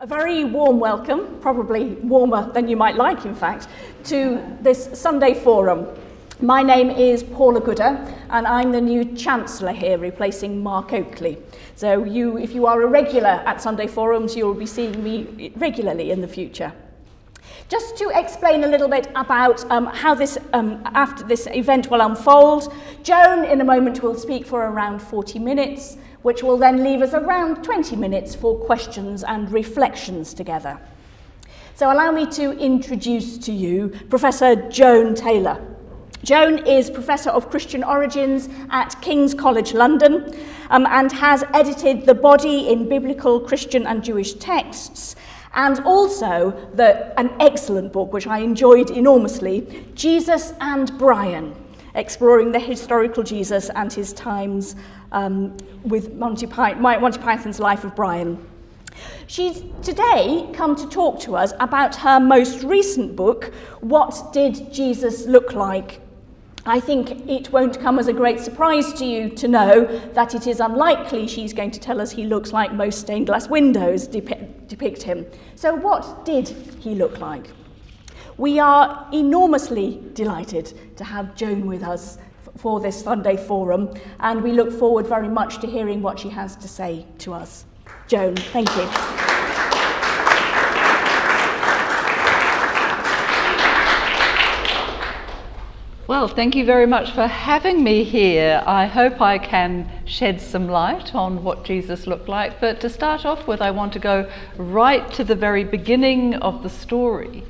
A very warm welcome, probably warmer than you might like in fact, to this Sunday Forum. My name is Paula Gooder and I'm the new Chancellor here, replacing Mark Oakley. So if you are a regular at Sunday Forums, you'll be seeing me regularly in the future. Just to explain a little bit about how this, after this event will unfold, Joan in a moment will speak for around 40 minutes, which will then leave us around 20 minutes for questions and reflections together. So allow me to introduce to you Professor Joan Taylor. Joan is Professor of Christian Origins at King's College London and has edited The Body in Biblical, Christian and Jewish Texts, and also an excellent book which I enjoyed enormously, Jesus and Brian, exploring the historical Jesus and his times with Monty Python's Life of Brian. She's today come to talk to us about her most recent book, What Did Jesus Look Like? I think it won't come as a great surprise to you to know that it is unlikely she's going to tell us he looks like most stained glass windows depict him. So what did he look like? We are enormously delighted to have Joan with us for this Sunday Forum, and we look forward very much to hearing what she has to say to us. Joan, thank you. Well, thank you very much for having me here. I hope I can shed some light on what Jesus looked like, but to start off with, I want to go right to the very beginning of the story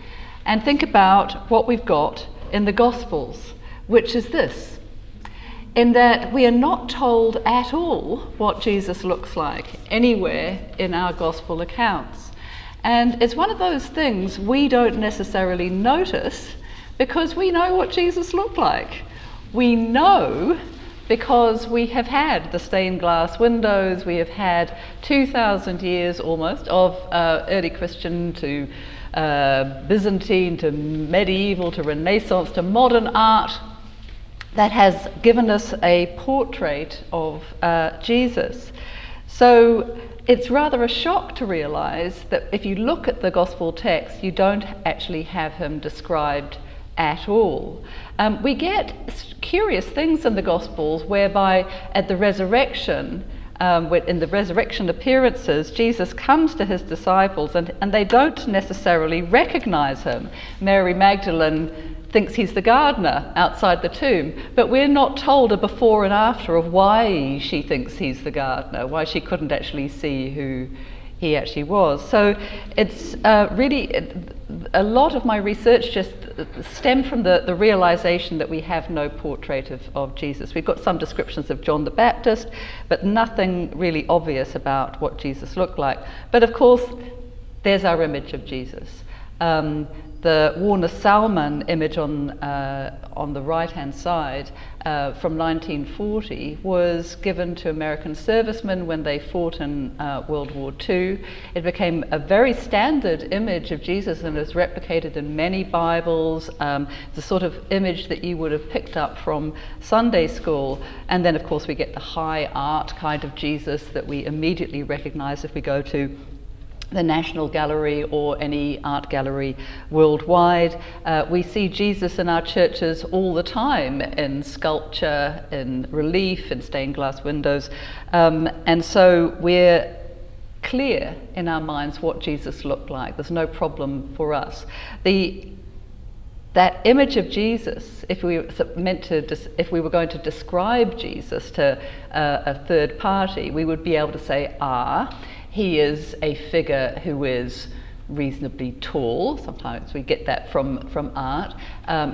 and think about what we've got in the Gospels, which is this, in that we are not told at all what Jesus looks like anywhere in our Gospel accounts. And it's one of those things we don't necessarily notice because we know what Jesus looked like. We know because we have had the stained glass windows, we have had 2,000 years almost of early Christian to Byzantine to medieval to Renaissance to modern art that has given us a portrait of Jesus. So it's rather a shock to realize that if you look at the gospel text, you don't actually have him described at all. We get curious things in the Gospels whereby at the resurrection, in the resurrection appearances, Jesus comes to his disciples and they don't necessarily recognize him. Mary Magdalene thinks he's the gardener outside the tomb, but we're not told a before and after of why she thinks he's the gardener, why she couldn't actually see who he actually was. So it's a lot of my research just stemmed from the realization that we have no portrait of Jesus. We've got some descriptions of John the Baptist, but nothing really obvious about what Jesus looked like. But of course, there's our image of Jesus. The Warner Salmon image on the right-hand side from 1940 was given to American servicemen when they fought in World War II. It became a very standard image of Jesus and is replicated in many Bibles, the sort of image that you would have picked up from Sunday school. And then, of course, we get the high art kind of Jesus that we immediately recognize if we go to the National Gallery or any art gallery worldwide. We see Jesus in our churches all the time in sculpture, in relief, in stained glass windows. And so we're clear in our minds what Jesus looked like. There's no problem for us. That image of Jesus, if we were going to describe Jesus to a third party, we would be able to say, he is a figure who is reasonably tall. Sometimes we get that from art.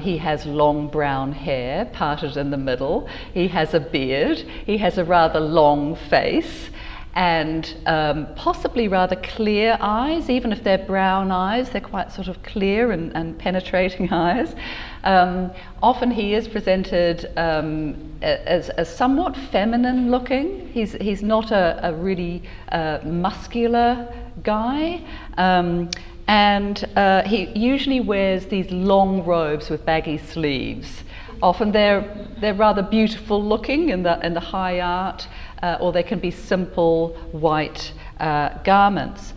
He has long brown hair, parted in the middle. He has a beard. He has a rather long face and possibly rather clear eyes. Even if they're brown eyes, they're quite sort of clear and penetrating eyes. Often he is presented as somewhat feminine looking. He's not a really muscular guy. And he usually wears these long robes with baggy sleeves. Often they're rather beautiful looking in the high art, or they can be simple white garments.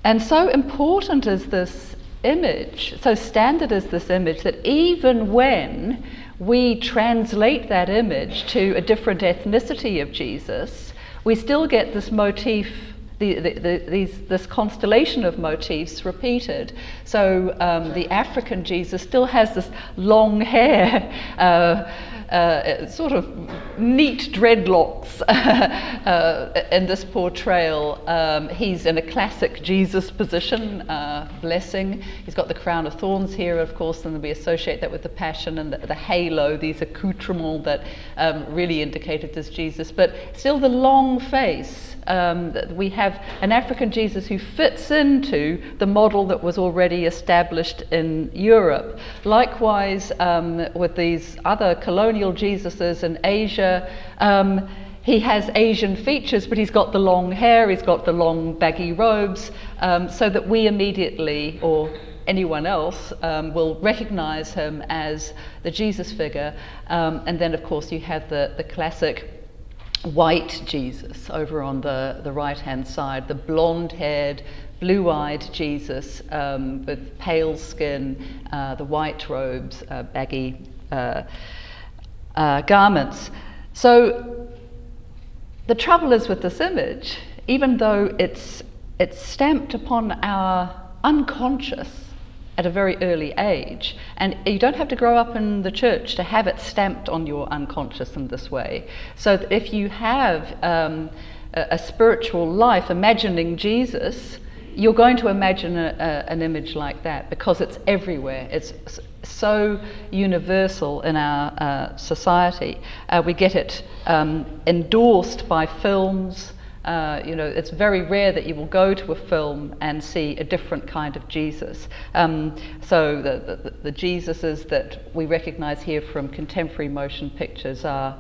And so important is this image, so standard is this image, that even when we translate that image to a different ethnicity of Jesus, we still get this motif, this constellation of motifs repeated. So the African Jesus still has this long hair, sort of neat dreadlocks in this portrayal. He's in a classic Jesus position, blessing. He's got the crown of thorns here, of course, and we associate that with the passion and the halo, these accoutrements that really indicated this Jesus. But still the long face. We have an African Jesus who fits into the model that was already established in Europe. Likewise, with these other colonial Jesuses in Asia, he has Asian features, but he's got the long hair, he's got the long baggy robes, so that we immediately, or anyone else, will recognize him as the Jesus figure. And then, of course, you have the classic white Jesus over on the right-hand side, the blonde-haired, blue-eyed Jesus with pale skin, the white robes, baggy garments. So the trouble is with this image, even though it's stamped upon our unconscious at a very early age, and you don't have to grow up in the church to have it stamped on your unconscious in this way. So that if you have a spiritual life imagining Jesus, you're going to imagine an image like that because it's everywhere. It's so universal in our society. We get it endorsed by films. It's very rare that you will go to a film and see a different kind of Jesus. So the Jesuses that we recognize here from contemporary motion pictures are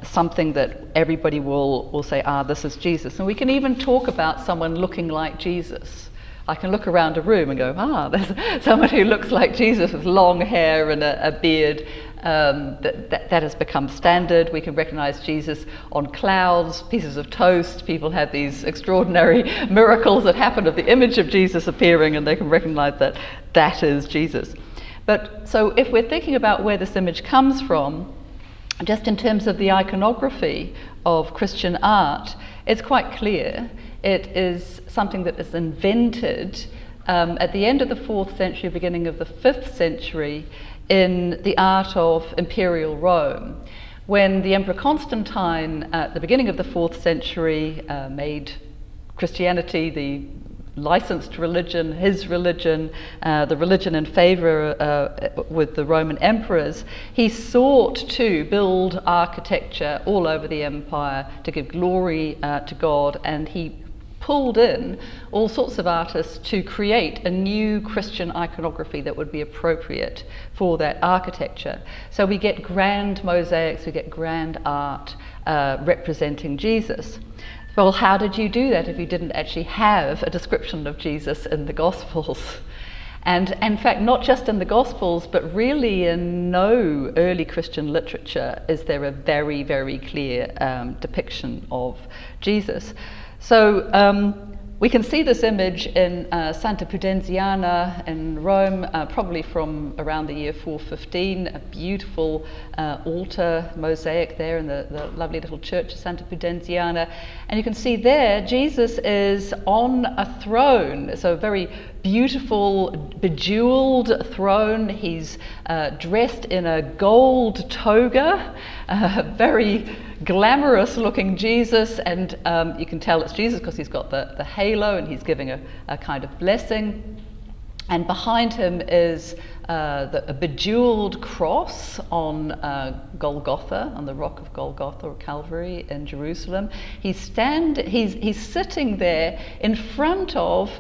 something that everybody will say, this is Jesus. And we can even talk about someone looking like Jesus. I can look around a room and go, there's someone who looks like Jesus with long hair and a beard. That has become standard. We can recognize Jesus on clouds, pieces of toast. People have these extraordinary miracles that happen of the image of Jesus appearing, and they can recognize that is Jesus. But so if we're thinking about where this image comes from, just in terms of the iconography of Christian art, it's quite clear. It is something that is invented at the end of the 4th century, beginning of the 5th century, in the art of Imperial Rome. When the Emperor Constantine, at the beginning of the 4th century, made Christianity the licensed religion, his religion, the religion in favor with the Roman emperors, he sought to build architecture all over the empire to give glory to God, and he pulled in all sorts of artists to create a new Christian iconography that would be appropriate for that architecture. So we get grand mosaics, we get grand art representing Jesus. Well, how did you do that if you didn't actually have a description of Jesus in the Gospels? And in fact, not just in the Gospels, but really in no early Christian literature is there a very, very clear depiction of Jesus. So we can see this image in Santa Pudenziana in Rome, probably from around the year 415, a beautiful altar mosaic there in the lovely little church of Santa Pudenziana. And you can see there, Jesus is on a throne, so a very beautiful, bejeweled throne. He's dressed in a gold toga, very glamorous looking Jesus, and you can tell it's Jesus because he's got the halo and he's giving a kind of blessing. And behind him is a bejeweled cross on Golgotha, on the rock of Golgotha or Calvary in Jerusalem. He's sitting there in front of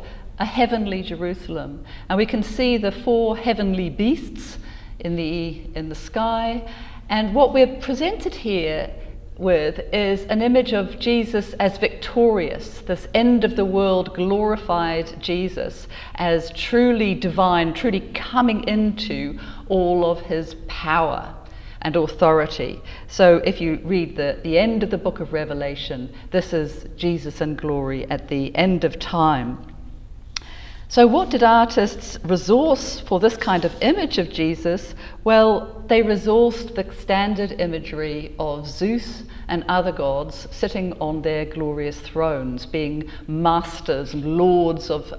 a heavenly Jerusalem, and we can see the 4 heavenly beasts in the sky. And what we're presented here with is an image of Jesus as victorious, this end of the world glorified Jesus as truly divine, truly coming into all of his power. and authority. So if you read the end of the book of Revelation, this is Jesus in glory at the end of time. So what did artists resource for this kind of image of Jesus? Well, they resourced the standard imagery of Zeus and other gods sitting on their glorious thrones, being masters and lords of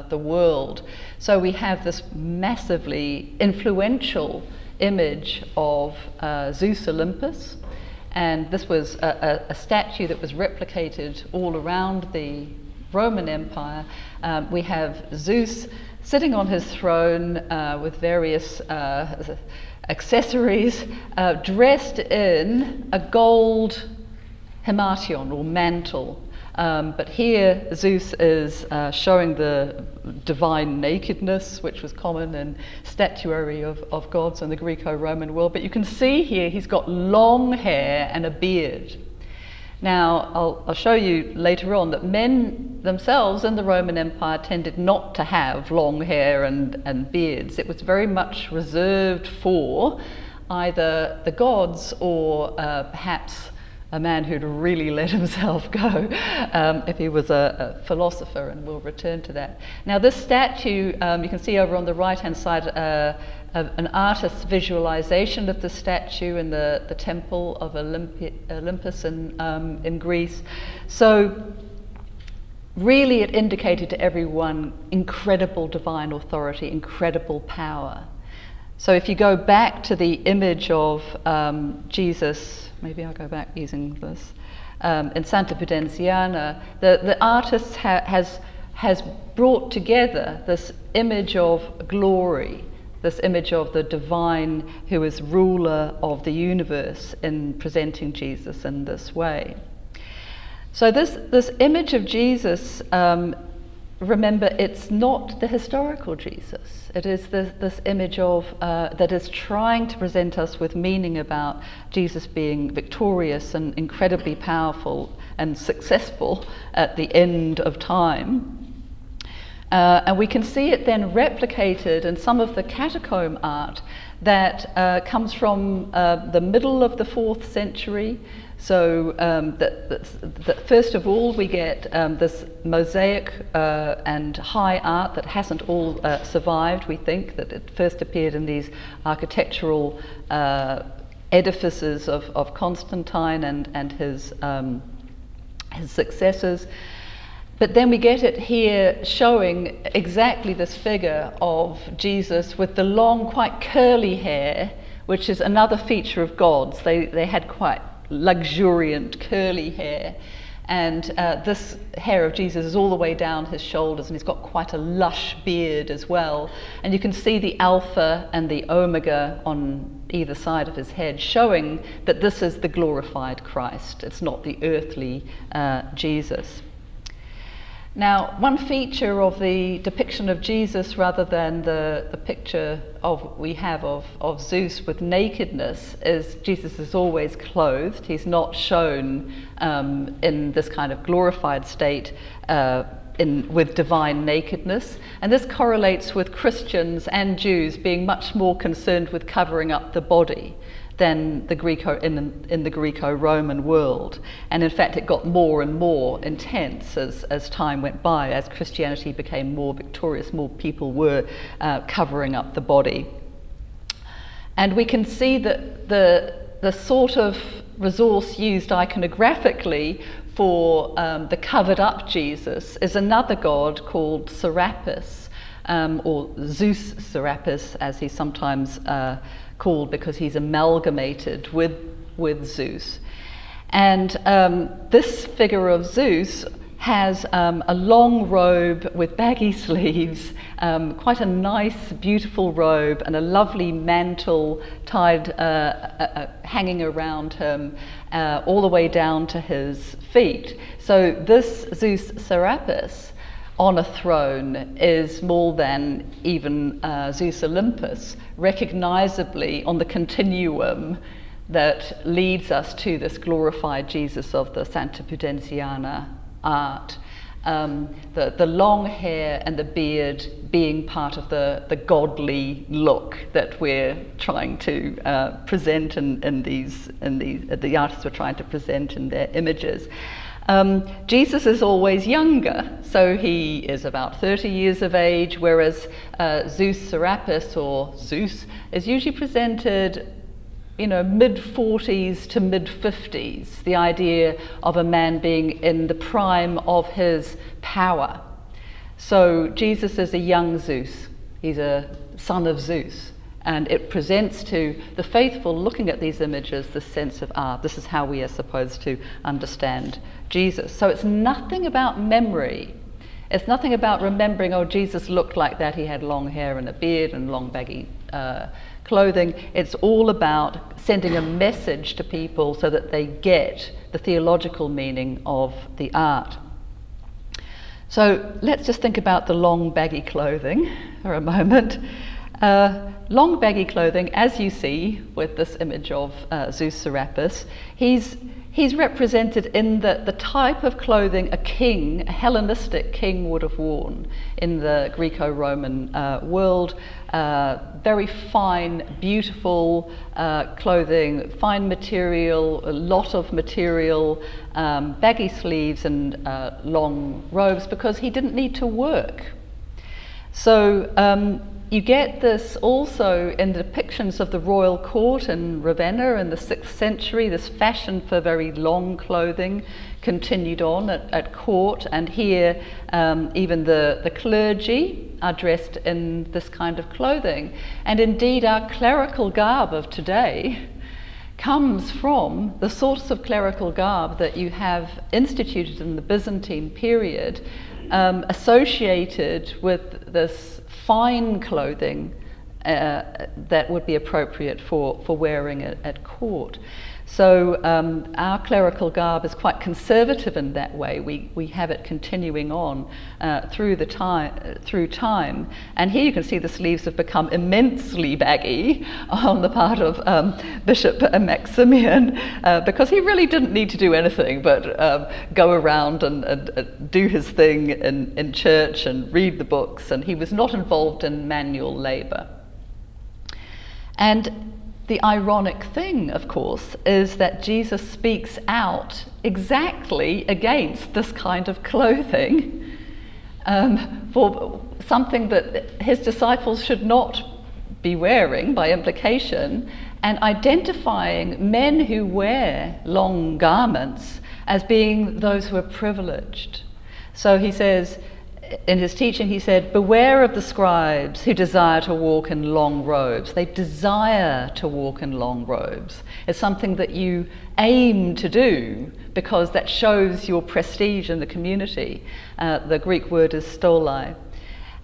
the world. So we have this massively influential image of Zeus Olympus, and this was a statue that was replicated all around the Roman Empire. We have Zeus sitting on his throne with various accessories, dressed in a gold himation or mantle. But here Zeus is showing the divine nakedness, which was common in statuary of gods in the Greco-Roman world. But you can see here he's got long hair and a beard. Now, I'll show you later on that men themselves in the Roman Empire tended not to have long hair and beards. It was very much reserved for either the gods or perhaps a man who'd really let himself go if he was a philosopher, and we'll return to that. Now, this statue, you can see over on the right-hand side an artist's visualization of the statue in the temple of Olympus in Greece. So really it indicated to everyone incredible divine authority, incredible power. So if you go back to the image of Jesus, maybe I'll go back using this, in Santa Pudenziana, the artist has brought together this image of glory, this image of the divine who is ruler of the universe, in presenting Jesus in this way. So this image of Jesus, remember, it's not the historical Jesus. It is this image of that is trying to present us with meaning about Jesus being victorious and incredibly powerful and successful at the end of time. And we can see it then replicated in some of the catacomb art that comes from the middle of the 4th century. So first of all, we get this mosaic and high art that hasn't all survived. We think that it first appeared in these architectural edifices of Constantine and his successors. But then we get it here showing exactly this figure of Jesus with the long, quite curly hair, which is another feature of gods. They had quite luxuriant curly hair. And this hair of Jesus is all the way down his shoulders, and he's got quite a lush beard as well. And you can see the Alpha and the Omega on either side of his head, showing that this is the glorified Christ. It's not the earthly Jesus. Now, one feature of the depiction of Jesus, rather than the picture we have of Zeus with nakedness, is Jesus is always clothed. He's not shown in this kind of glorified state with divine nakedness. And this correlates with Christians and Jews being much more concerned with covering up the body than in the Greco-Roman world. And in fact, it got more and more intense as time went by. As Christianity became more victorious, more people were covering up the body. And we can see that the sort of resource used iconographically for the covered up Jesus is another god called Serapis, or Zeus Serapis, as he's sometimes called, because he's amalgamated with Zeus. And this figure of Zeus has a long robe with baggy sleeves, quite a nice, beautiful robe, and a lovely mantle tied, hanging around him, all the way down to his feet. So this Zeus Serapis on a throne is more than even Zeus Olympus, recognizably on the continuum that leads us to this glorified Jesus of the Santa Pudenziana art. The long hair and the beard being part of the godly look that we're trying to present the artists were trying to present in their images. Jesus is always younger, so he is about 30 years of age, whereas Zeus Serapis, or Zeus, is usually presented mid-40s to mid-50s, the idea of a man being in the prime of his power. So Jesus is a young Zeus. He's a son of Zeus. And it presents to the faithful looking at these images the sense of, this is how we are supposed to understand Jesus. So it's nothing about memory. It's nothing about remembering, Jesus looked like that, he had long hair and a beard and long baggy clothing. It's all about sending a message to people so that they get the theological meaning of the art. So let's just think about the long baggy clothing for a moment. Long baggy clothing, as you see with this image of Zeus Serapis, he's represented in the type of clothing a Hellenistic king would have worn in the Greco-Roman world. Very fine, beautiful clothing, fine material, a lot of material, baggy sleeves and long robes, because he didn't need to work. So you get this also in the depictions of the royal court in Ravenna in the 6th century. This fashion for very long clothing continued on at court, and here even the clergy are dressed in this kind of clothing. And indeed our clerical garb of today comes from the sorts of clerical garb that you have instituted in the Byzantine period, associated with this fine clothing that would be appropriate for wearing at court. So our clerical garb is quite conservative in that way. We have it continuing on through time. And here you can see the sleeves have become immensely baggy on the part of Bishop Maximian, because he really didn't need to do anything but go around and do his thing in church and read the books, and he was not involved in manual labor. And the ironic thing, of course, is that Jesus speaks out exactly against this kind of clothing for something that his disciples should not be wearing by implication, and identifying men who wear long garments as being those who are privileged. So he says, in his teaching, he said, "Beware of the scribes who desire to walk in long robes." They desire to walk in long robes. It's something that you aim to do because that shows your prestige in the community. The Greek word is stolai.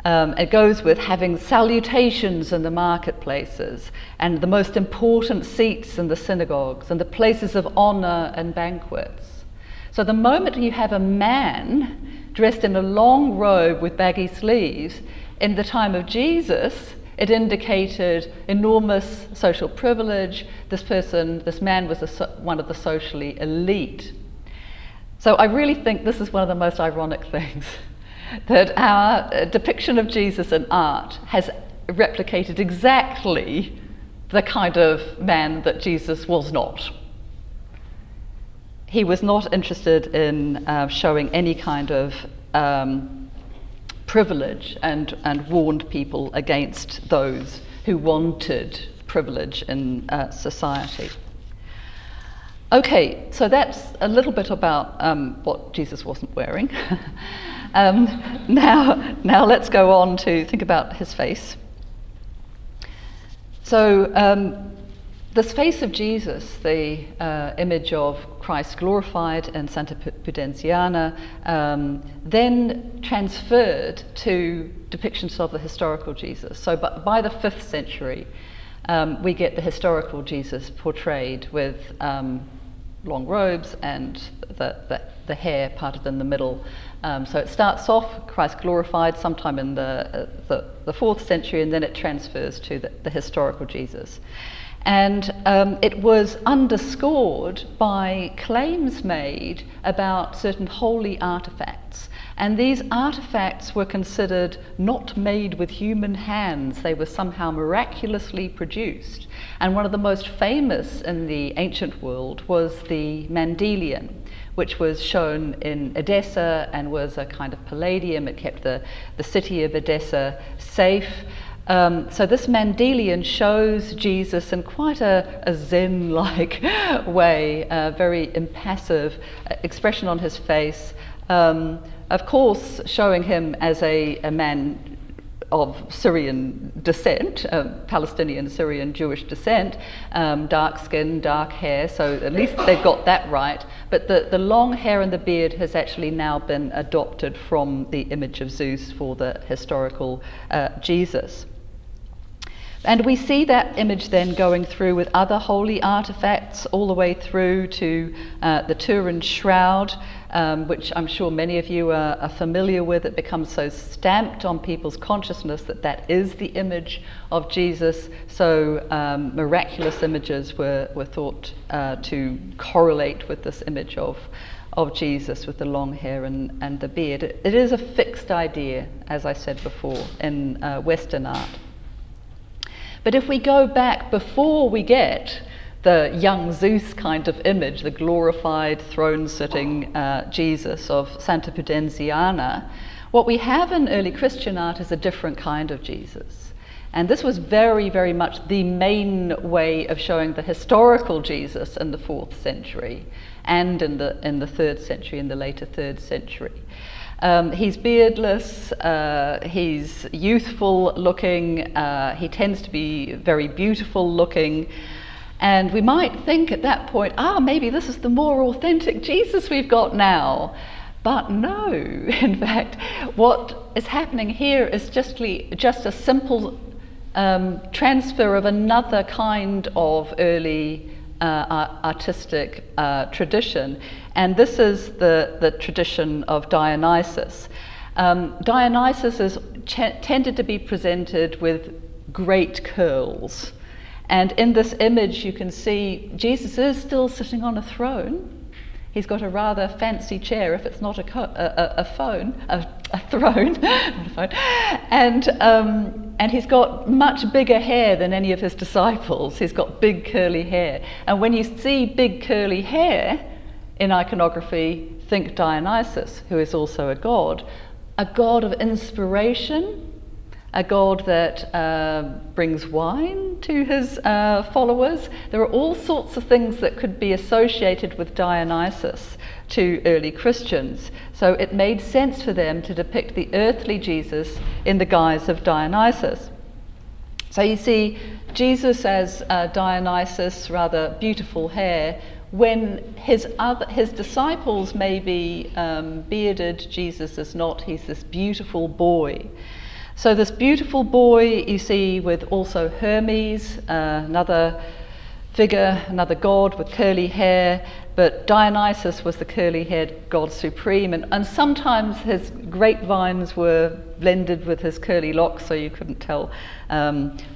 It goes with having salutations in the marketplaces and the most important seats in the synagogues and the places of honor and banquets. So the moment you have a man dressed in a long robe with baggy sleeves, in the time of Jesus, it indicated enormous social privilege. This man was one of the socially elite. So I really think this is one of the most ironic things, that our depiction of Jesus in art has replicated exactly the kind of man that Jesus was not. He was not interested in showing any kind of privilege and warned people against those who wanted privilege in society. Okay, so that's a little bit about what Jesus wasn't wearing. Now let's go on to think about his face. So this face of Jesus, the image of Christ glorified in Santa Pudenziana, then transferred to depictions of the historical Jesus. So by the 5th century, we get the historical Jesus portrayed with long robes and the hair parted in the middle. So it starts off Christ glorified sometime in the 4th century, and then it transfers to the historical Jesus. And it was underscored by claims made about certain holy artifacts And these artifacts were considered not made with human hands. They were somehow miraculously produced. And one of the most famous in the ancient world was the Mandelion, which was shown in Edessa and was a kind of palladium. It kept the city of Edessa safe. So this Mandelion shows Jesus in quite a Zen-like way, a very impassive expression on his face. Of course, showing him as a man of Syrian descent, Palestinian, Syrian, Jewish descent, dark skin, dark hair, so at least they've got that right. But the long hair and the beard has actually now been adopted from the image of Zeus for the historical Jesus. And we see that image then going through with other holy artifacts all the way through to the Turin shroud, which I'm sure many of you are familiar with. It becomes so stamped on people's consciousness that is the image of Jesus. So miraculous images were thought to correlate with this image of Jesus with the long hair and the beard. It is a fixed idea, as I said before, in Western art. But if we go back before we get the young Zeus kind of image, the glorified throne-sitting Jesus of Santa Pudenziana, what we have in early Christian art is a different kind of Jesus. And this was very, very much the main way of showing the historical Jesus in the 4th century and in the 3rd century, in the later 3rd century. He's beardless, he's youthful looking, he tends to be very beautiful looking, and we might think at that point, maybe this is the more authentic Jesus we've got now. But no, in fact, what is happening here is just a simple transfer of another kind of early artistic tradition, and this is the tradition of Dionysus. Dionysus tended to be presented with great curls, and in this image you can see Jesus is still sitting on a throne. He's got a rather fancy chair, if it's not a throne, not a phone, and he's got much bigger hair than any of his disciples. He's got big curly hair, and when you see big curly hair in iconography, think Dionysus, who is also a god of inspiration, a god that brings wine to his followers. There are all sorts of things that could be associated with Dionysus to early Christians. So it made sense for them to depict the earthly Jesus in the guise of Dionysus. So you see Jesus as Dionysus, rather beautiful hair, when his disciples may be bearded, Jesus is not. He's this beautiful boy. So this beautiful boy you see with also Hermes, another figure, another god with curly hair, but Dionysus was the curly-haired god supreme, and sometimes his grapevines were blended with his curly locks, so you couldn't tell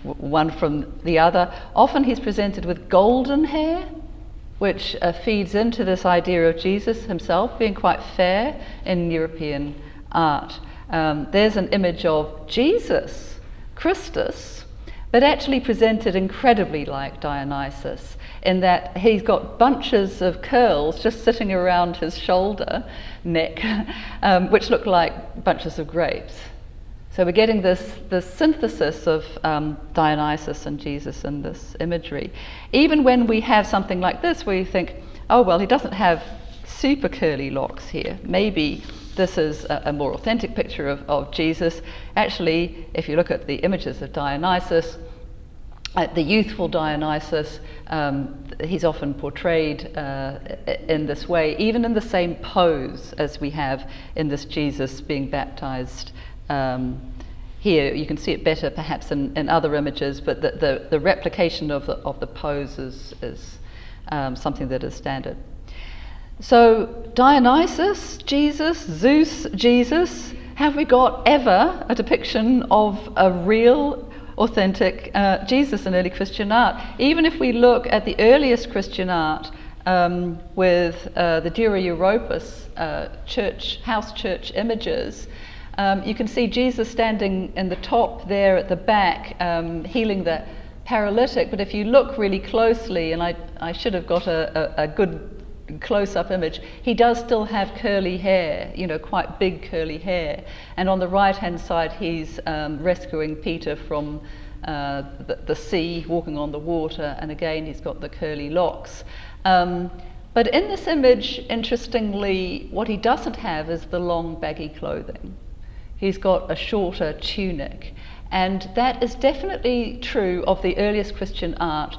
one from the other. Often he's presented with golden hair, which feeds into this idea of Jesus himself being quite fair in European art. There's an image of Jesus, Christus, but actually presented incredibly like Dionysus, in that he's got bunches of curls just sitting around his shoulder, neck, which look like bunches of grapes. So we're getting this synthesis of Dionysus and Jesus in this imagery. Even when we have something like this, where you think, oh, well, he doesn't have super curly locks here. Maybe this is a more authentic picture of Jesus. Actually, if you look at the images of Dionysus, the youthful Dionysus, he's often portrayed in this way, even in the same pose as we have in this Jesus being baptized here. You can see it better perhaps in other images, but the replication of the pose is something that is standard. So Dionysus, Jesus, Zeus, Jesus. Have we got ever a depiction of a real, authentic Jesus in early Christian art? Even if we look at the earliest Christian art, with the Dura Europos house church images, you can see Jesus standing in the top there at the back, healing the paralytic. But if you look really closely, and I should have got a good close-up image, he does still have curly hair, quite big curly hair. And on the right-hand side, he's rescuing Peter from the sea, walking on the water, and again, he's got the curly locks. But in this image, interestingly, what he doesn't have is the long, baggy clothing. He's got a shorter tunic. And that is definitely true of the earliest Christian art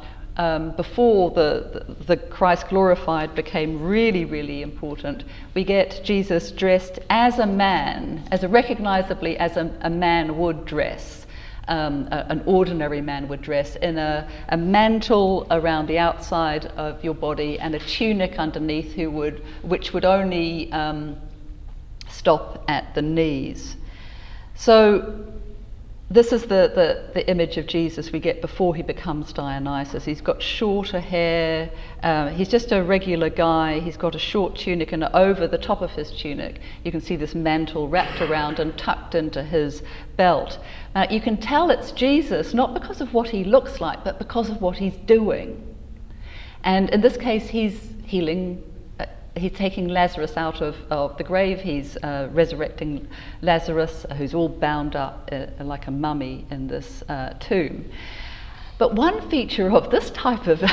before the Christ glorified became really, really important. We get Jesus dressed as a man, recognizably as a man would dress. An ordinary man would dress in a mantle around the outside of your body and a tunic underneath, which would only stop at the knees. So this is the image of Jesus we get before he becomes Dionysus. He's got shorter hair, he's just a regular guy, he's got a short tunic, and over the top of his tunic you can see this mantle wrapped around and tucked into his belt. You can tell it's Jesus not because of what he looks like, but because of what he's doing. And in this case, he's healing. He's taking Lazarus out of the grave. He's resurrecting Lazarus, who's all bound up like a mummy in this tomb. But one feature of this type of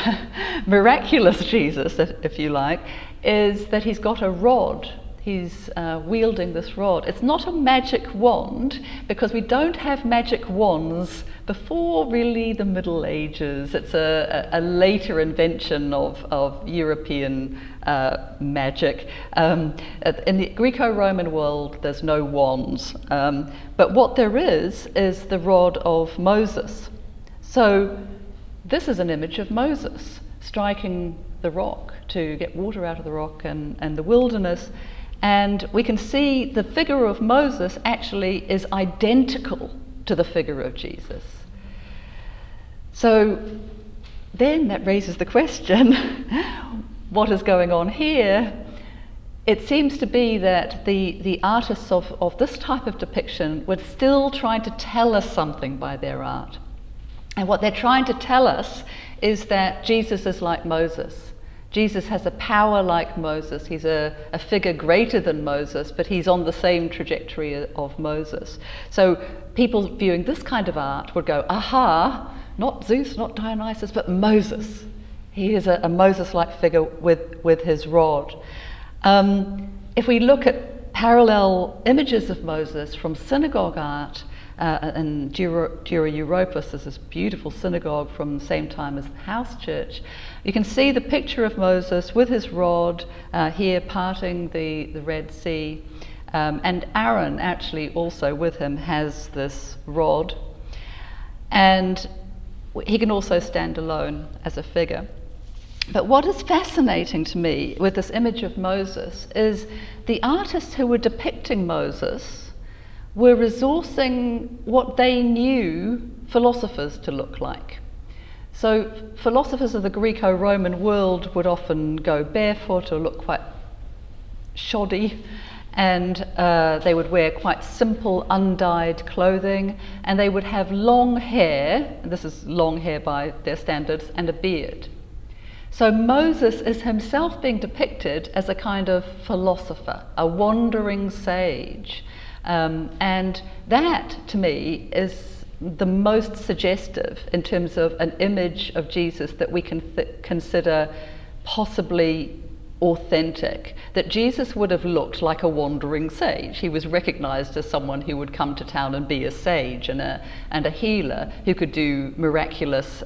miraculous Jesus, if you like, is that he's got a rod. He's wielding this rod. It's not a magic wand, because we don't have magic wands before really the Middle Ages. It's a later invention of European magic. In the Greco-Roman world, there's no wands. But what there is the rod of Moses. So this is an image of Moses striking the rock to get water out of the rock and the wilderness. And we can see the figure of Moses actually is identical to the figure of Jesus. So then that raises the question, what is going on here? It seems to be that the artists of this type of depiction were still trying to tell us something by their art. And what they're trying to tell us is that Jesus is like Moses. Jesus has a power like Moses. He's a figure greater than Moses, but he's on the same trajectory of Moses. So people viewing this kind of art would go, aha, not Zeus, not Dionysus, but Moses. He is a Moses-like figure with his rod. If we look at parallel images of Moses from synagogue art, and Dura Europos is this beautiful synagogue from the same time as the house church. You can see the picture of Moses with his rod here parting the Red Sea, and Aaron actually also with him has this rod, and he can also stand alone as a figure. But what is fascinating to me with this image of Moses is the artists who were depicting Moses were resourcing what they knew philosophers to look like. So philosophers of the Greco-Roman world would often go barefoot or look quite shoddy, and they would wear quite simple undyed clothing, and they would have long hair, and this is long hair by their standards, and a beard. So Moses is himself being depicted as a kind of philosopher, a wandering sage. And that, to me, is the most suggestive in terms of an image of Jesus that we can consider possibly authentic, that Jesus would have looked like a wandering sage. He was recognized as someone who would come to town and be a sage and a healer who could do miraculous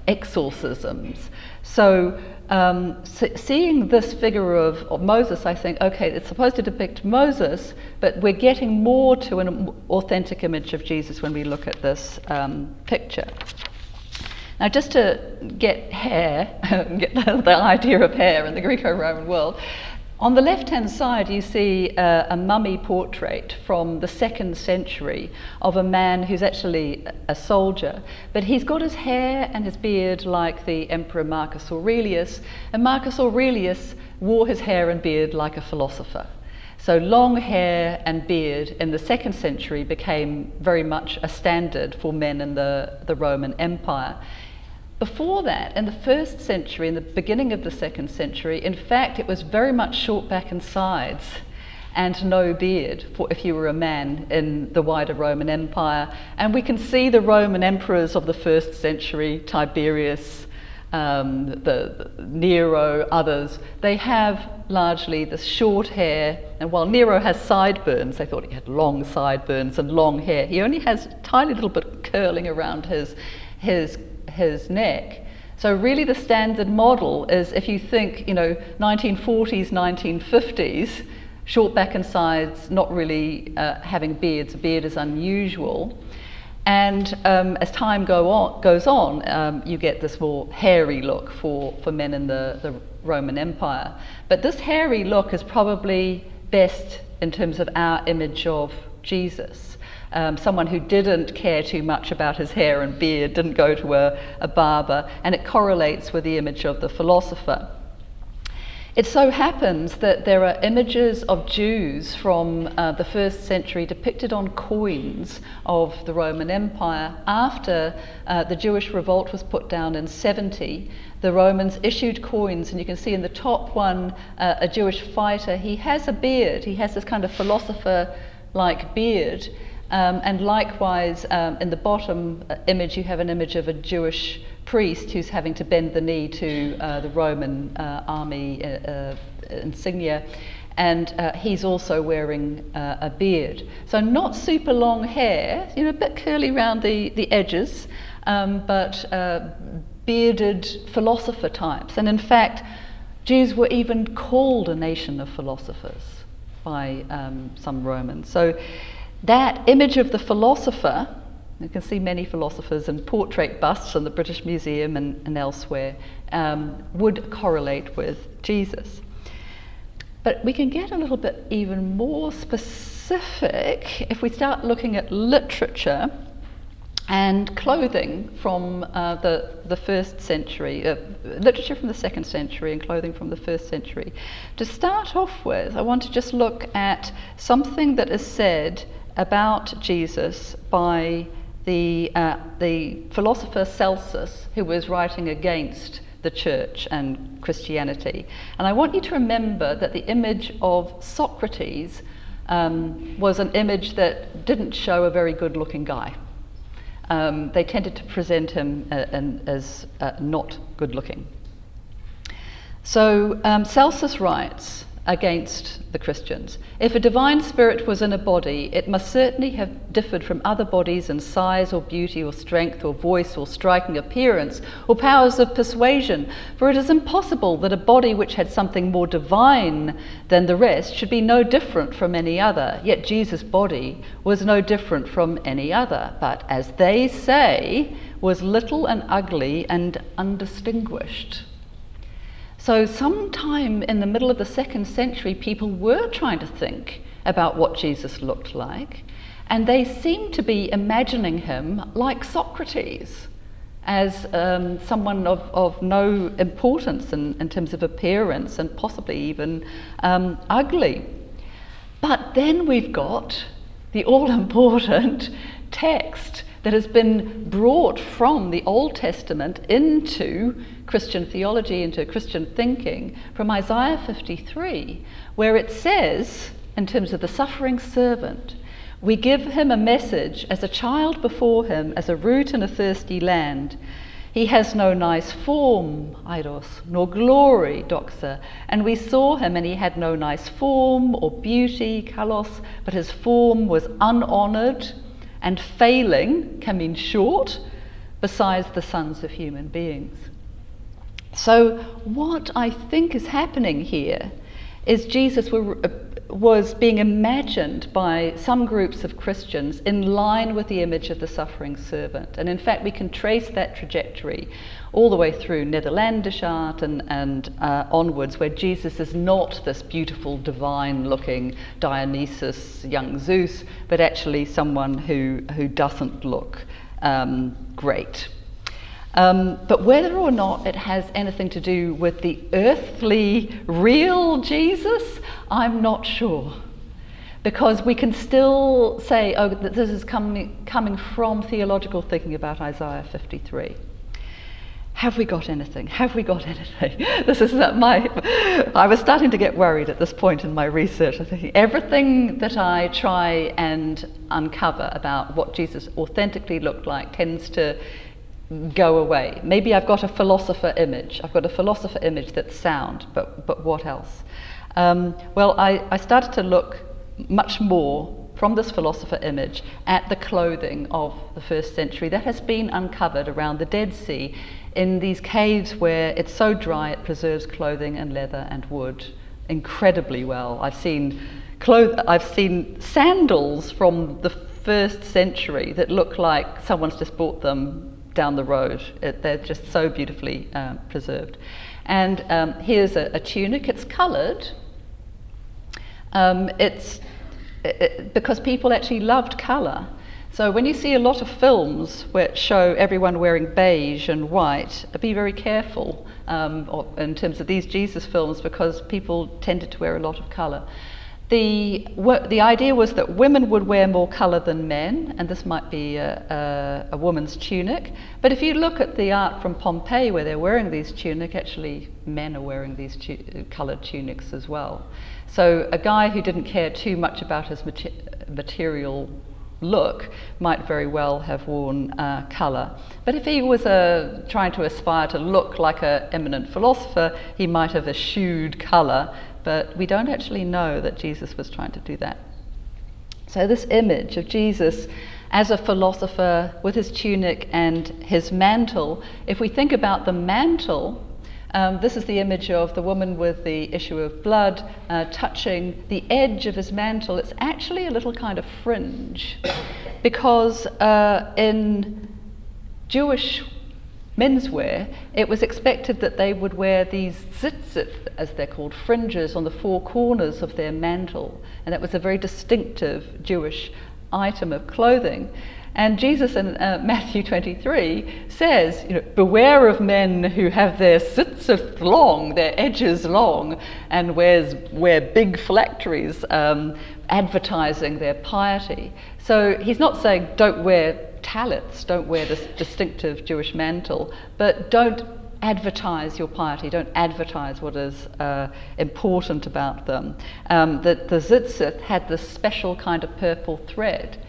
exorcisms. So seeing this figure of Moses, I think, okay, it's supposed to depict Moses, but we're getting more to an authentic image of Jesus when we look at this picture. Now, just to get hair, get the idea of hair in the Greco-Roman world, On the left-hand side, you see a mummy portrait from the 2nd century of a man who's actually a soldier, but he's got his hair and his beard like the Emperor Marcus Aurelius, and Marcus Aurelius wore his hair and beard like a philosopher. So long hair and beard in the 2nd century became very much a standard for men in the Roman Empire. Before that, in the 1st century, in the beginning of the 2nd century, in fact, it was very much short back and sides and no beard for if you were a man in the wider Roman Empire. And we can see the Roman emperors of the 1st century, Tiberius, the Nero, others, they have largely the short hair. And while Nero has sideburns, they thought he had long sideburns and long hair. He only has a tiny little bit curling around his neck. So really the standard model is, if you think, 1940s, 1950s, short back and sides, not really having beards. A beard is unusual. And as time goes on, you get this more hairy look for men in the Roman Empire. But this hairy look is probably best in terms of our image of Jesus. Someone who didn't care too much about his hair and beard, didn't go to a barber, and it correlates with the image of the philosopher. It so happens that there are images of Jews from the 1st century depicted on coins of the Roman Empire. After the Jewish revolt was put down in 70, the Romans issued coins, and you can see in the top one a Jewish fighter. He has a beard, he has this kind of philosopher-like beard. And likewise, in the bottom image, you have an image of a Jewish priest who's having to bend the knee to the Roman army insignia, and he's also wearing a beard. So not super long hair, a bit curly around the edges, but bearded philosopher types. And in fact, Jews were even called a nation of philosophers by some Romans. So that image of the philosopher, you can see many philosophers and portrait busts in the British Museum and elsewhere, would correlate with Jesus. But we can get a little bit even more specific if we start looking at literature and clothing from the 1st century, literature from the 2nd century and clothing from the 1st century. To start off with, I want to just look at something that is said about Jesus by the philosopher Celsus, who was writing against the church and Christianity. And I want you to remember that the image of Socrates was an image that didn't show a very good-looking guy. They tended to present him as not good-looking. So Celsus writes against the Christians, "If a divine spirit was in a body, it must certainly have differed from other bodies in size or beauty or strength or voice or striking appearance or powers of persuasion, for it is impossible that a body which had something more divine than the rest should be no different from any other. Yet Jesus' body was no different from any other, but, as they say, was little and ugly and undistinguished." So sometime in the middle of the 2nd century, people were trying to think about what Jesus looked like, and they seemed to be imagining him like Socrates, as someone of no importance in terms of appearance and possibly even ugly. But then we've got the all-important text that has been brought from the Old Testament into Christian theology, into Christian thinking, from Isaiah 53, where it says, in terms of the suffering servant, "We give him a message as a child before him, as a root in a thirsty land. He has no nice form, eidos, nor glory, doxa. And we saw him, and he had no nice form or beauty, kalos, but his form was unhonoured and failing," can mean short, "besides the sons of human beings." So what I think is happening here is Jesus was being imagined by some groups of Christians in line with the image of the suffering servant. And in fact, we can trace that trajectory all the way through Netherlandish art and onwards, where Jesus is not this beautiful, divine-looking Dionysus, young Zeus, but actually someone who doesn't look great. But whether or not it has anything to do with the earthly, real Jesus, I'm not sure. Because we can still say, oh, that this is coming from theological thinking about Isaiah 53. Have we got anything? Have we got anything? This is I was starting to get worried at this point in my research. I'm thinking everything that I try and uncover about what Jesus authentically looked like tends to go away. Maybe I've got a philosopher image. I've got a philosopher image that's sound, but what else? Well, I started to look much more from this philosopher image at the clothing of the first century that has been uncovered around the Dead Sea in these caves where it's so dry it preserves clothing and leather and wood incredibly well. I've seen sandals from the first century that look like someone's just bought them down the road. They're just so beautifully preserved. And here's a tunic. It's coloured. Because people actually loved colour. So when you see a lot of films which show everyone wearing beige and white, be very careful in terms of these Jesus films, because people tended to wear a lot of colour. The idea was that women would wear more colour than men, and this might be a woman's tunic. But if you look at the art from Pompeii where they're wearing these tunics, actually men are wearing these coloured tunics as well. So a guy who didn't care too much about his material look might very well have worn colour. But if he was trying to aspire to look like an eminent philosopher, he might have eschewed colour, but we don't actually know that Jesus was trying to do that. So this image of Jesus as a philosopher with his tunic and his mantle, if we think about the mantle, this is the image of the woman with the issue of blood touching the edge of his mantle. It's actually a little kind of fringe, because in Jewish menswear, it was expected that they would wear these tzitzit, as they're called, fringes on the four corners of their mantle, and that was a very distinctive Jewish item of clothing. And Jesus in Matthew 23 says, beware of men who have their tzitzit long, their edges long, and wear big phylacteries, advertising their piety. So he's not saying don't wear talits, don't wear this distinctive Jewish mantle, but don't advertise your piety, don't advertise what is important about them. The tzitzit had this special kind of purple thread,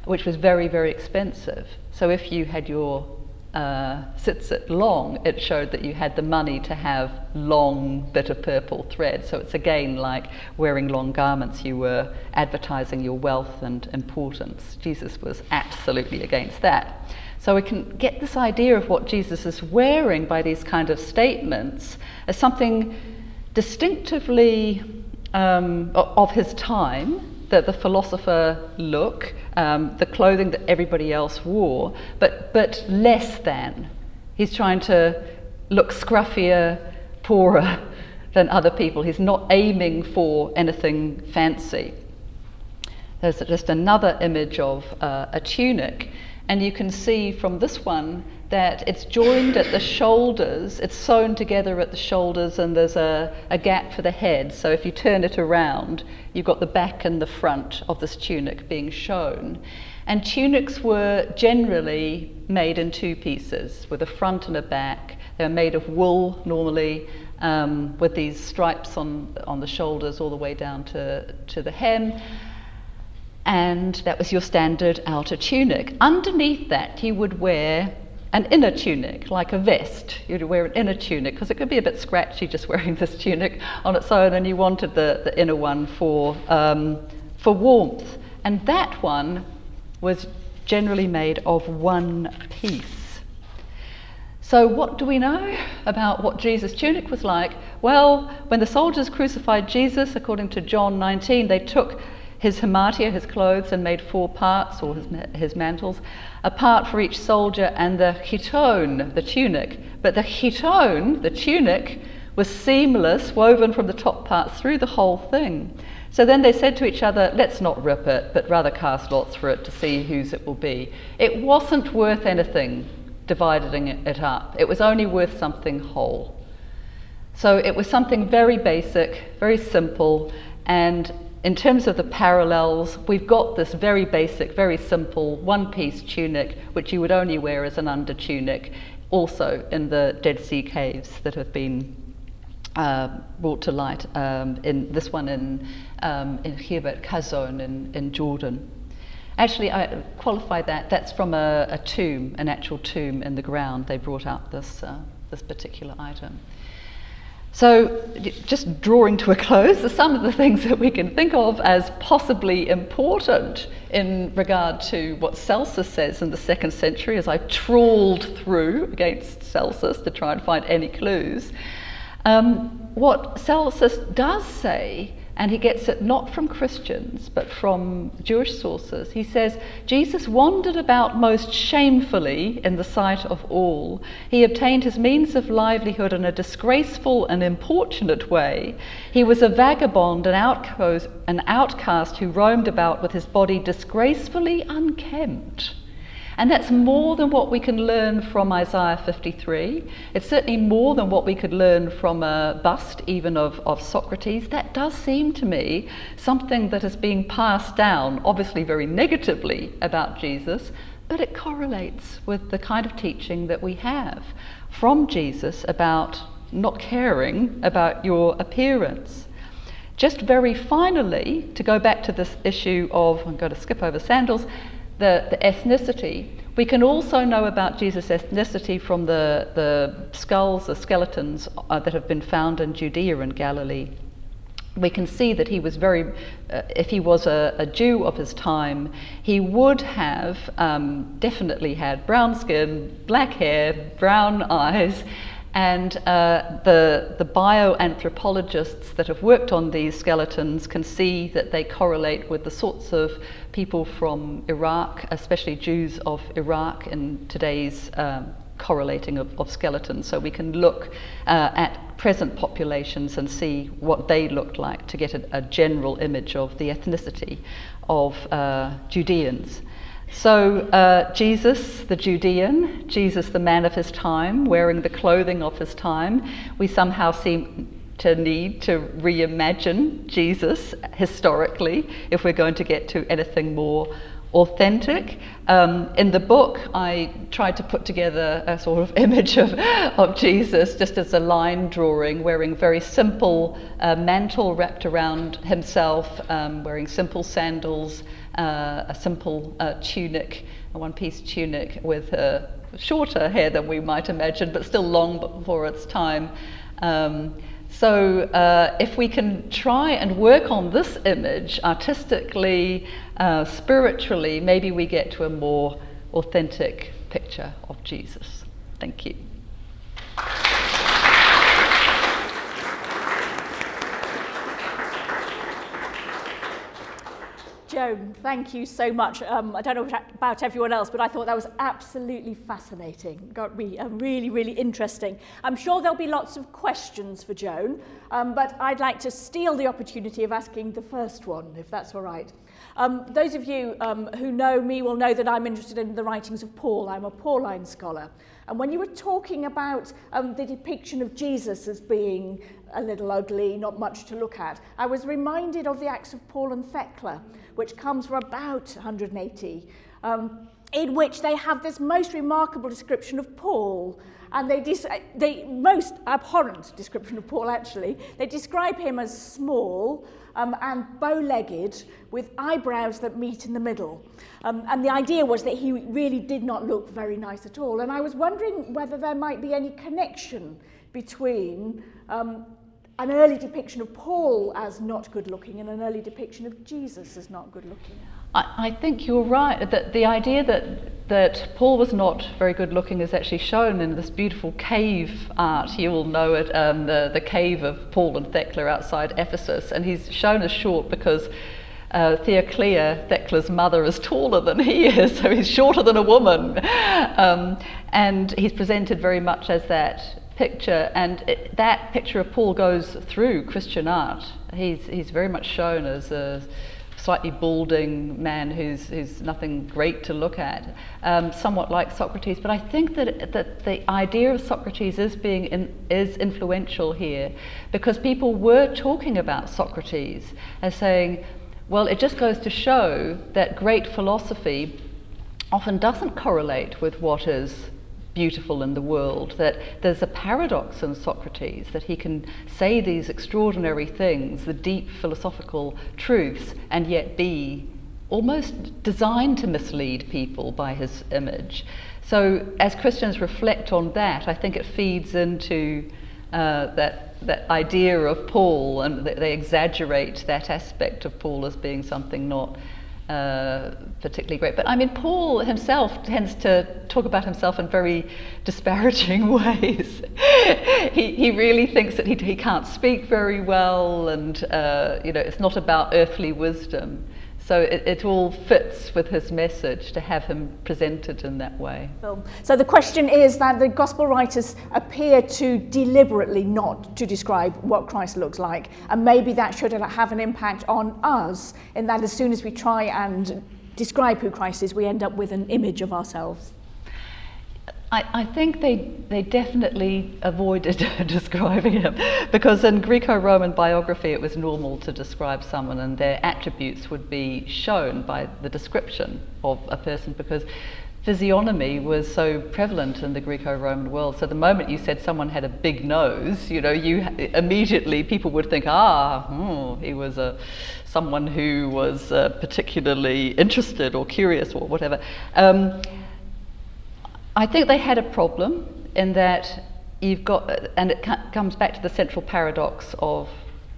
which was very, very expensive. So if you had your tzitzit long, it showed that you had the money to have long bit of purple thread. So it's again like wearing long garments, you were advertising your wealth and importance. Jesus was absolutely against that. So we can get this idea of what Jesus is wearing by these kind of statements as something distinctively of his time, the philosopher look, the clothing that everybody else wore, but less than. He's trying to look scruffier, poorer than other people. He's not aiming for anything fancy. There's just another image of a tunic, and you can see from this one that it's joined at the shoulders, it's sewn together at the shoulders, and there's a gap for the head. So if you turn it around, you've got the back and the front of this tunic being shown. And tunics were generally made in two pieces, with a front and a back. They were made of wool normally, with these stripes on the shoulders all the way down to the hem. And that was your standard outer tunic. Underneath that, you would wear an inner tunic, like a vest. You'd wear an inner tunic, because it could be a bit scratchy just wearing this tunic on its own, and you wanted the inner one for warmth. And that one was generally made of one piece. So what do we know about what Jesus' tunic was like? Well, when the soldiers crucified Jesus, according to John 19, they took his hamartia, his clothes, and made 4 parts, or his mantles, a part for each soldier, and the chiton, the tunic. But the chiton, the tunic, was seamless, woven from the top parts through the whole thing. So then they said to each other, let's not rip it, but rather cast lots for it to see whose it will be. It wasn't worth anything, dividing it up. It was only worth something whole. So it was something very basic, very simple, and in terms of the parallels, we've got this very basic, very simple one-piece tunic, which you would only wear as an under tunic, also in the Dead Sea caves that have been brought to light, in this one in Khirbet Kazon in Jordan. Actually, I qualified that. That's from a tomb, an actual tomb in the ground. They brought out this particular item. So, just drawing to a close, some of the things that we can think of as possibly important in regard to what Celsus says in the 2nd century, as I trawled through against Celsus to try and find any clues. What Celsus does say, and he gets it not from Christians but from Jewish sources, he says, Jesus wandered about most shamefully in the sight of all. He obtained his means of livelihood in a disgraceful and importunate way. He was a vagabond, an outcast who roamed about with his body disgracefully unkempt. And that's more than what we can learn from Isaiah 53. It's certainly more than what we could learn from a bust even of Socrates. That does seem to me something that is being passed down, obviously very negatively about Jesus, but it correlates with the kind of teaching that we have from Jesus about not caring about your appearance. Just very finally, to go back to this issue of, I'm going to skip over sandals, the ethnicity. We can also know about Jesus' ethnicity from the skulls, the skeletons that have been found in Judea and Galilee. We can see that he was if he was a Jew of his time, he would have definitely had brown skin, black hair, brown eyes, and the bioanthropologists that have worked on these skeletons can see that they correlate with the sorts of people from Iraq, especially Jews of Iraq in today's correlating of skeletons. So we can look at present populations and see what they looked like to get a general image of the ethnicity of Judeans. So Jesus, the Judean, Jesus, the man of his time, wearing the clothing of his time, we somehow seem to need to reimagine Jesus historically if we're going to get to anything more authentic. In the book, I tried to put together a sort of image of Jesus just as a line drawing, wearing very simple mantle wrapped around himself, wearing simple sandals, a simple tunic, a one-piece tunic with shorter hair than we might imagine, but still long before its time. So if we can try and work on this image artistically, spiritually, maybe we get to a more authentic picture of Jesus. Thank you. Joan, thank you so much. I don't know about everyone else, but I thought that was absolutely fascinating. Got me really, really interesting. I'm sure there'll be lots of questions for Joan, but I'd like to steal the opportunity of asking the first one, if that's all right. Those of you who know me will know that I'm interested in the writings of Paul. I'm a Pauline scholar. And when you were talking about the depiction of Jesus as being a little ugly, not much to look at, I was reminded of the Acts of Paul and Thecla, which comes from about 180, in which they have this most remarkable description of Paul. And they most abhorrent description of Paul, actually. They describe him as small and bow-legged with eyebrows that meet in the middle. And the idea was that he really did not look very nice at all. And I was wondering whether there might be any connection between an early depiction of Paul as not good looking and an early depiction of Jesus as not good looking? I think you're right, that the idea that Paul was not very good looking is actually shown in this beautiful cave art. You all know it, the cave of Paul and Thecla outside Ephesus, and he's shown as short because Theoclea, Thecla's mother, is taller than he is, so he's shorter than a woman. And he's presented very much as that picture, and that picture of Paul goes through Christian art. He's very much shown as a slightly balding man who's nothing great to look at, somewhat like Socrates. But I think that the idea of Socrates is influential here, because people were talking about Socrates as saying, well, it just goes to show that great philosophy often doesn't correlate with what is beautiful in the world, that there's a paradox in Socrates, that he can say these extraordinary things, the deep philosophical truths, and yet be almost designed to mislead people by his image. So as Christians reflect on that, I think it feeds into that idea of Paul, and they exaggerate that aspect of Paul as being something not particularly great. But I mean, Paul himself tends to talk about himself in very disparaging ways. He really thinks that he can't speak very well, and it's not about earthly wisdom. So it all fits with his message to have him presented in that way. So the question is that the gospel writers appear to deliberately not to describe what Christ looks like, and maybe that should have an impact on us, in that as soon as we try and describe who Christ is, we end up with an image of ourselves. I think they definitely avoided describing him, because in Greco-Roman biography it was normal to describe someone and their attributes would be shown by the description of a person, because physiognomy was so prevalent in the Greco-Roman world. So the moment you said someone had a big nose, you immediately people would think, he was someone who was particularly interested or curious or whatever. I think they had a problem in that you've got, and it comes back to the central paradox of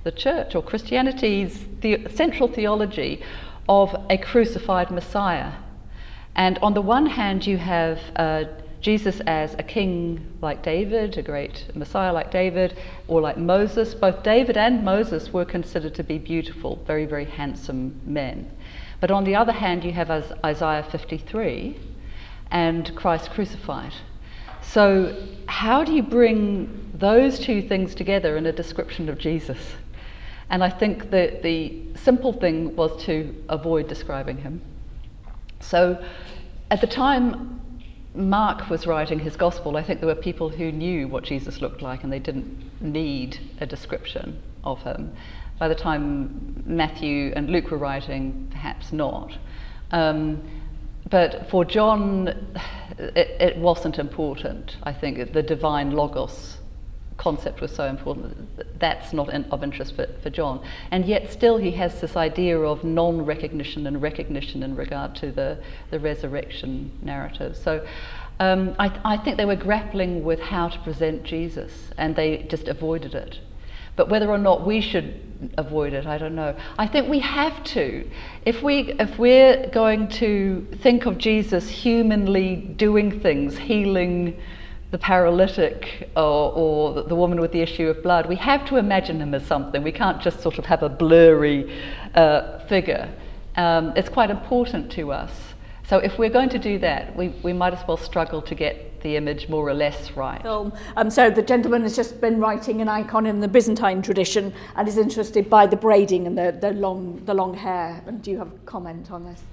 the church or Christianity's central theology of a crucified Messiah. And on the one hand, you have Jesus as a king like David, a great Messiah like David, or like Moses. Both David and Moses were considered to be beautiful, very, very handsome men. But on the other hand, you have Isaiah 53, and Christ crucified. So how do you bring those two things together in a description of Jesus? And I think that the simple thing was to avoid describing him. So at the time Mark was writing his gospel, I think there were people who knew what Jesus looked like and they didn't need a description of him. By the time Matthew and Luke were writing, perhaps not. But for John, it wasn't important. I think the divine logos concept was so important. That's not of interest for John. And yet still he has this idea of non-recognition and recognition in regard to the resurrection narrative. So I think they were grappling with how to present Jesus, and they just avoided it. But whether or not we should avoid it, I don't know. I think we have to. If we're going to think of Jesus humanly doing things, healing the paralytic or the woman with the issue of blood, we have to imagine him as something. We can't just sort of have a blurry figure. It's quite important to us. So if we're going to do that, we might as well struggle to get the image more or less right. So the gentleman has just been writing an icon in the Byzantine tradition and is interested by the braiding and the long hair. And do you have a comment on this?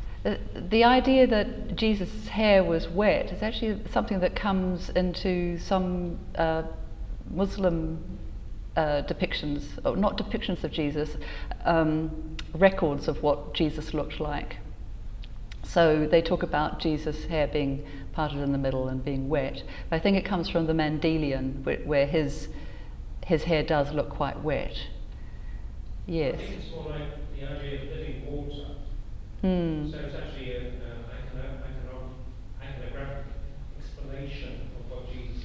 The idea that Jesus' hair was wet is actually something that comes into some Muslim depictions, or not depictions of Jesus, records of what Jesus looked like. So they talk about Jesus' hair being parted in the middle and being wet. But I think it comes from the Mandelian, where his hair does look quite wet. Yes. I think it's more like the idea of living water. So it's actually an iconographic explanation of what Jesus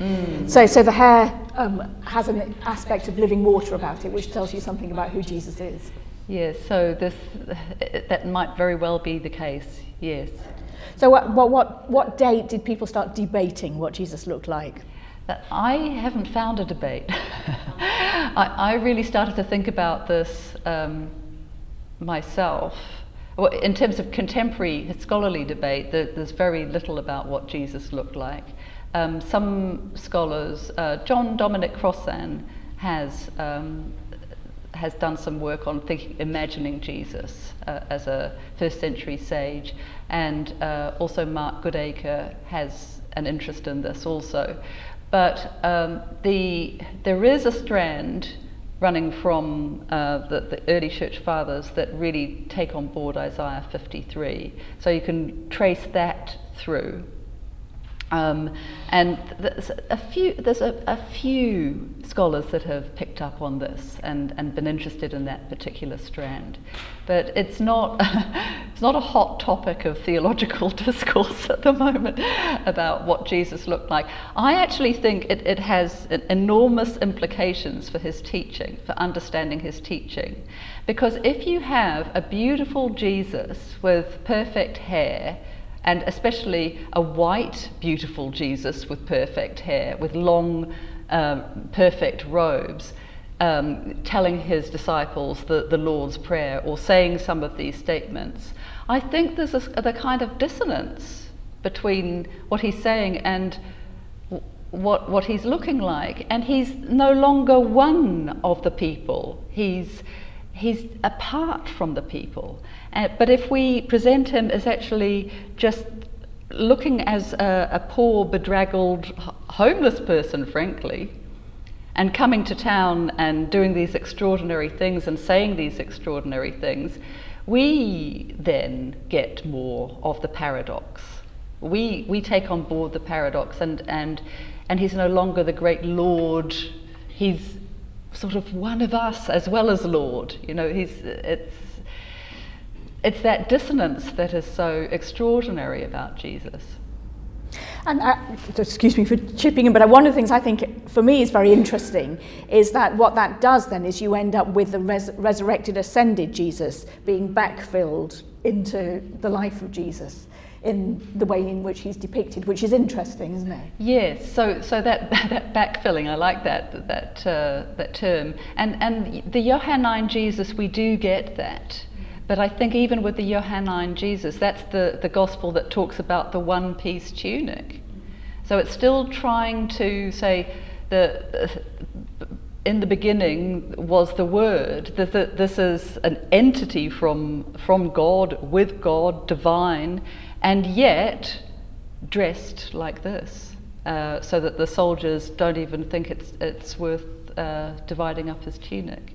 is. So the hair has an aspect of living water about it, which tells you something about who Jesus is. Yes, so that might very well be the case, yes. So what date did people start debating what Jesus looked like? I haven't found a debate. I really started to think about this myself. Well, in terms of contemporary scholarly debate, there's very little about what Jesus looked like. Some scholars, John Dominic Crossan has done some work on imagining Jesus as a first century sage, and also Mark Goodacre has an interest in this also. But there is a strand running from the early church fathers that really take on board Isaiah 53. So you can trace that through. And there's a few scholars that have picked up on this and been interested in that particular strand, but it's not a hot topic of theological discourse at the moment about what Jesus looked like. I actually think it has enormous implications for his teaching, for understanding his teaching, because if you have a beautiful Jesus with perfect hair, and especially a white, beautiful Jesus with perfect hair, with long, perfect robes, telling his disciples the Lord's Prayer or saying some of these statements, I think there's the kind of dissonance between what he's saying and what he's looking like. And he's no longer one of the people. He's apart from the people. But if we present him as actually just looking as a poor, bedraggled, homeless person, frankly, and coming to town and doing these extraordinary things and saying these extraordinary things, we then get more of the paradox. We take on board the paradox, and he's no longer the great Lord. He's sort of one of us as well as Lord. You know, it's that dissonance that is so extraordinary about Jesus. And excuse me for chipping in, but one of the things I think for me is very interesting is that what that does then is you end up with the resurrected, ascended Jesus being backfilled into the life of Jesus in the way in which he's depicted, which is interesting, isn't it? Yes. So that backfilling, I like that term. And the Johannine Jesus, we do get that. But I think even with the Johannine Jesus, that's the gospel that talks about the one-piece tunic. So it's still trying to say in the beginning was the Word. This is an entity from God, with God, divine, and yet dressed like this, so that the soldiers don't even think it's worth dividing up his tunic.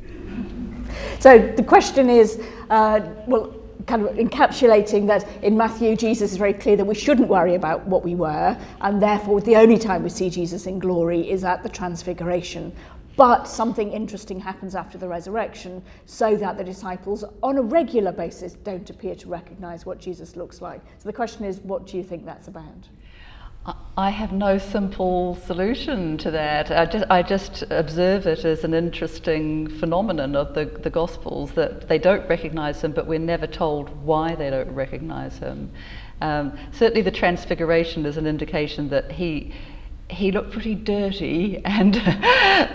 So the question is, kind of encapsulating that in Matthew, Jesus is very clear that we shouldn't worry about what we were, and therefore the only time we see Jesus in glory is at the Transfiguration. But something interesting happens after the resurrection, so that the disciples on a regular basis don't appear to recognize what Jesus looks like. So the question is, what do you think that's about? I have no simple solution to that. I just observe it as an interesting phenomenon of the Gospels, that they don't recognize him, but we're never told why they don't recognize him. Certainly the Transfiguration is an indication that he looked pretty dirty and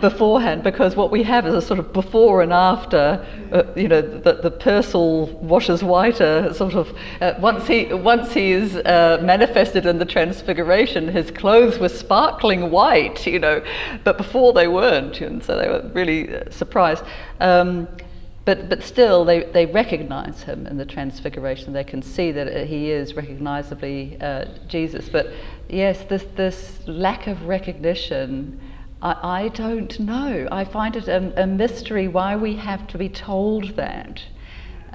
beforehand, because what we have is a sort of before and after. The Purcell washes whiter sort of. Once he is manifested in the Transfiguration, his clothes were sparkling white, but before they weren't, and so they were really surprised. But still, they recognize him in the Transfiguration. They can see that he is recognizably Jesus. But yes, this lack of recognition, I don't know. I find it a mystery why we have to be told that.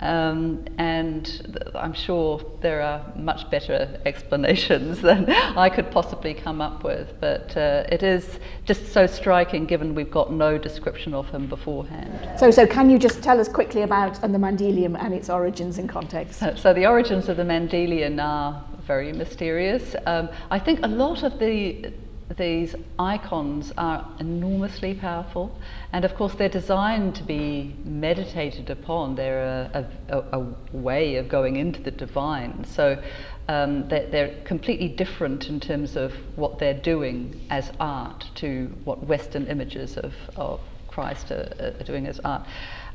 And I'm sure there are much better explanations than I could possibly come up with, but it is just so striking given we've got no description of him beforehand. So can you just tell us quickly about the Mandelium and its origins and context? So the origins of the Mandelium are very mysterious. I think a lot of the these icons are enormously powerful, and of course they're designed to be meditated upon. They're a way of going into the divine. So they're completely different in terms of what they're doing as art to what Western images of Christ are doing as art.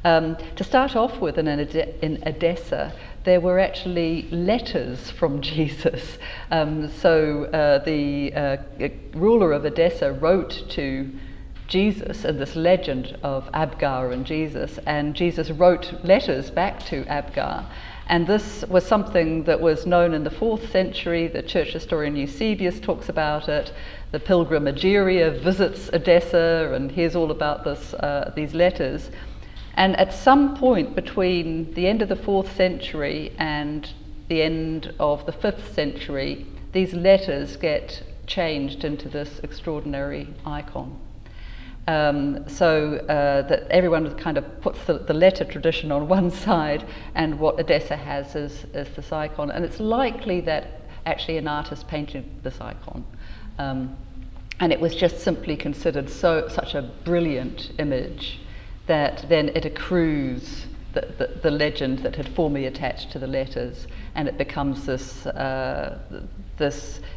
To start off with, in Edessa, there were actually letters from Jesus. The ruler of Edessa wrote to Jesus in this legend of Abgar and Jesus wrote letters back to Abgar. And this was something that was known in the 4th century. The church historian Eusebius talks about it. The pilgrim Imagery visits Edessa and hears all about these letters. And at some point between the end of the 4th century and the end of the 5th century, these letters get changed into this extraordinary icon. That everyone kind of puts the letter tradition on one side, and what Edessa has is this icon. And it's likely that actually an artist painted this icon. And it was just simply considered such a brilliant image that then it accrues the legend that had formerly attached to the letters, and it becomes this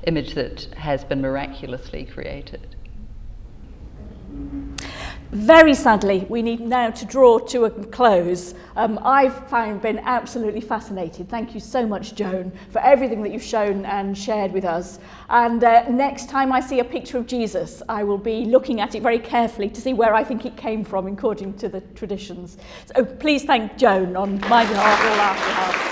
image that has been miraculously created. Very sadly, we need now to draw to a close. I've been absolutely fascinated. Thank you so much, Joan, for everything that you've shown and shared with us. And next time I see a picture of Jesus, I will be looking at it very carefully to see where I think it came from according to the traditions. So please thank Joan on my behalf, all our behalf.